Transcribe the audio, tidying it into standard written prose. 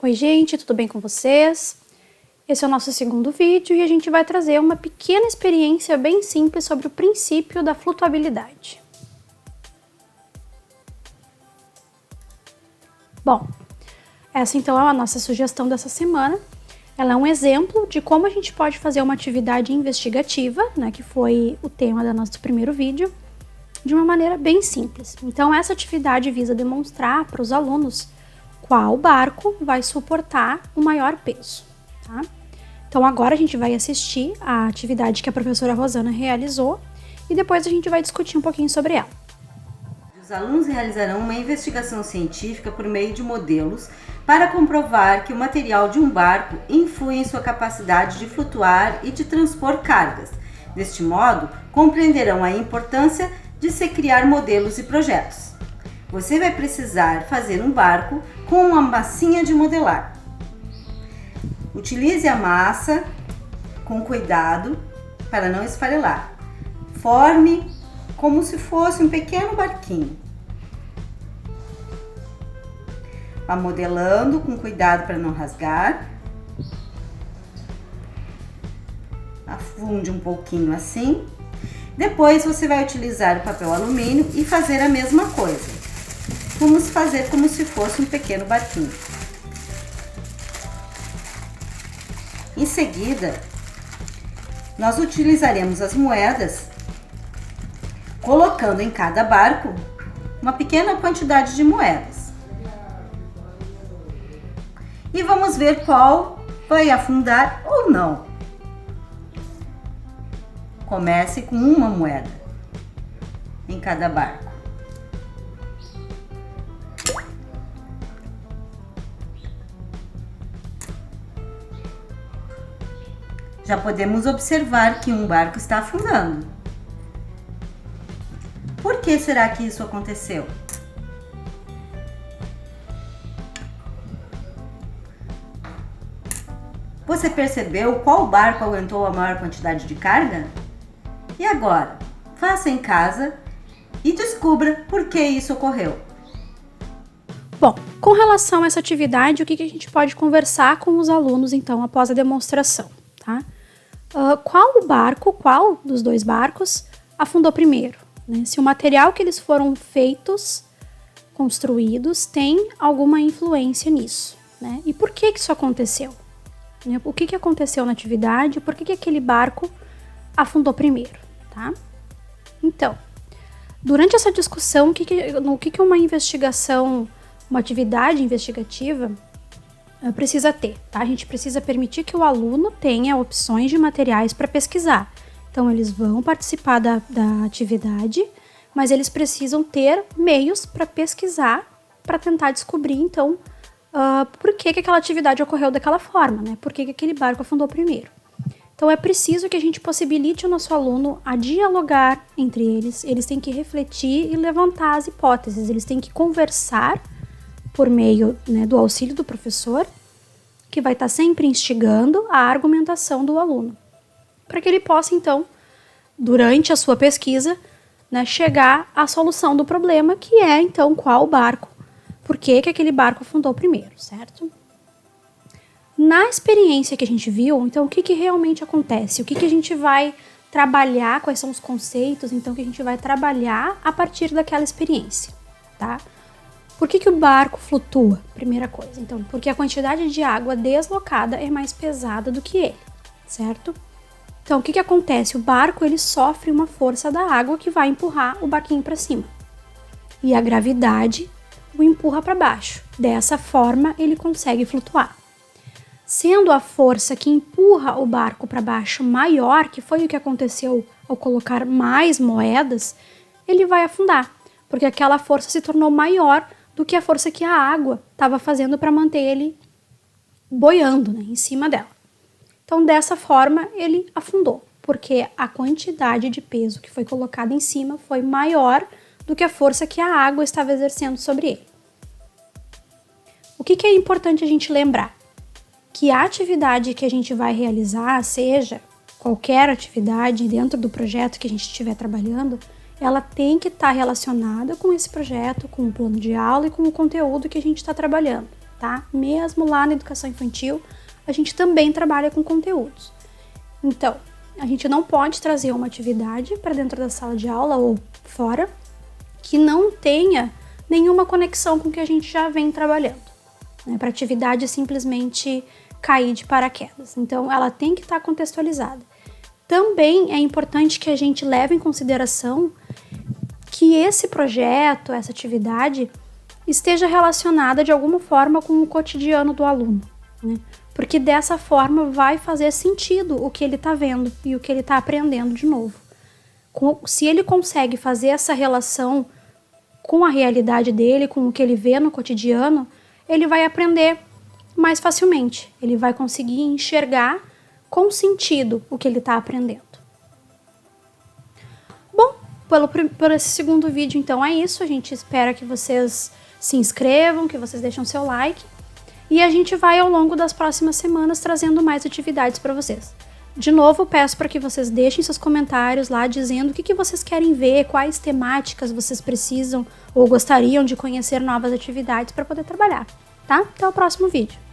Oi gente, tudo bem com vocês? Esse é o nosso segundo vídeo e a gente vai trazer uma pequena experiência bem simples sobre o princípio da flutuabilidade. Bom, essa então é a nossa sugestão dessa semana. Ela é um exemplo de como a gente pode fazer uma atividade investigativa, né, que foi o tema do nosso primeiro vídeo, de uma maneira bem simples. Então essa atividade visa demonstrar para os alunos qual barco vai suportar o maior peso, tá? Então agora a gente vai assistir a atividade que a professora Rosana realizou e depois a gente vai discutir um pouquinho sobre ela. Os alunos realizarão uma investigação científica por meio de modelos para comprovar que o material de um barco influi em sua capacidade de flutuar e de transpor cargas. Deste modo, compreenderão a importância de se criar modelos e projetos. Você vai precisar fazer um barco com uma massinha de modelar. Utilize a massa com cuidado para não esfarelar. Forme como se fosse um pequeno barquinho. Vá modelando com cuidado para não rasgar. Afunde um pouquinho assim. Depois você vai utilizar o papel alumínio e fazer a mesma coisa. Vamos fazer como se fosse um pequeno barquinho. Em seguida, nós utilizaremos as moedas, colocando em cada barco uma pequena quantidade de moedas. E vamos ver qual vai afundar ou não. Comece com uma moeda em cada barco. Já podemos observar que um barco está afundando. Por que será que isso aconteceu? Você percebeu qual barco aguentou a maior quantidade de carga? E agora, faça em casa e descubra por que isso ocorreu. Bom, com relação a essa atividade, o que a gente pode conversar com os alunos então após a demonstração, tá? Qual dos dois barcos afundou primeiro? Né? Se o material que eles foram construídos, tem alguma influência nisso, né? E por que isso aconteceu? O que aconteceu na atividade? Por que aquele barco afundou primeiro, tá? Então, durante essa discussão, o que uma investigação, uma atividade investigativa precisa ter, tá? A gente precisa permitir que o aluno tenha opções de materiais para pesquisar. Então, eles vão participar da atividade, mas eles precisam ter meios para pesquisar, para tentar descobrir, então, por que aquela atividade ocorreu daquela forma, né? Por que aquele barco afundou primeiro. Então, é preciso que a gente possibilite o nosso aluno a dialogar entre eles têm que refletir e levantar as hipóteses, eles têm que conversar por meio, né, do auxílio do professor, que vai estar sempre instigando a argumentação do aluno, para que ele possa, então, durante a sua pesquisa, né, chegar à solução do problema, que é, então, qual barco, por que aquele barco afundou primeiro, certo? Na experiência que a gente viu, então, o que realmente acontece? O que a gente vai trabalhar, quais são os conceitos, então, que a gente vai trabalhar a partir daquela experiência, tá? Por que o barco flutua? Primeira coisa, então, porque a quantidade de água deslocada é mais pesada do que ele, certo? Então, o que acontece? O barco, ele sofre uma força da água que vai empurrar o barquinho para cima. E a gravidade o empurra para baixo. Dessa forma, ele consegue flutuar. Sendo a força que empurra o barco para baixo maior, que foi o que aconteceu ao colocar mais moedas, ele vai afundar, porque aquela força se tornou maior do que a força que a água estava fazendo para manter ele boiando, né, em cima dela. Então, dessa forma, ele afundou, porque a quantidade de peso que foi colocada em cima foi maior do que a força que a água estava exercendo sobre ele. O que é importante a gente lembrar? Que a atividade que a gente vai realizar, seja qualquer atividade dentro do projeto que a gente estiver trabalhando, ela tem que estar relacionada com esse projeto, com o plano de aula e com o conteúdo que a gente está trabalhando, tá? Mesmo lá na educação infantil, a gente também trabalha com conteúdos. Então, a gente não pode trazer uma atividade para dentro da sala de aula ou fora que não tenha nenhuma conexão com o que a gente já vem trabalhando, né? Para a atividade simplesmente cair de paraquedas. Então, ela tem que estar contextualizada. Também é importante que a gente leve em consideração que esse projeto, essa atividade, esteja relacionada de alguma forma com o cotidiano do aluno, né? Porque dessa forma vai fazer sentido o que ele está vendo e o que ele está aprendendo de novo. Se ele consegue fazer essa relação com a realidade dele, com o que ele vê no cotidiano, ele vai aprender mais facilmente. Ele vai conseguir enxergar com sentido o que ele está aprendendo. Bom, por esse segundo vídeo, então, é isso. A gente espera que vocês se inscrevam, que vocês deixem o seu like. E a gente vai, ao longo das próximas semanas, trazendo mais atividades para vocês. De novo, peço para que vocês deixem seus comentários lá, dizendo o que vocês querem ver, quais temáticas vocês precisam ou gostariam de conhecer novas atividades para poder trabalhar, tá? Até o próximo vídeo.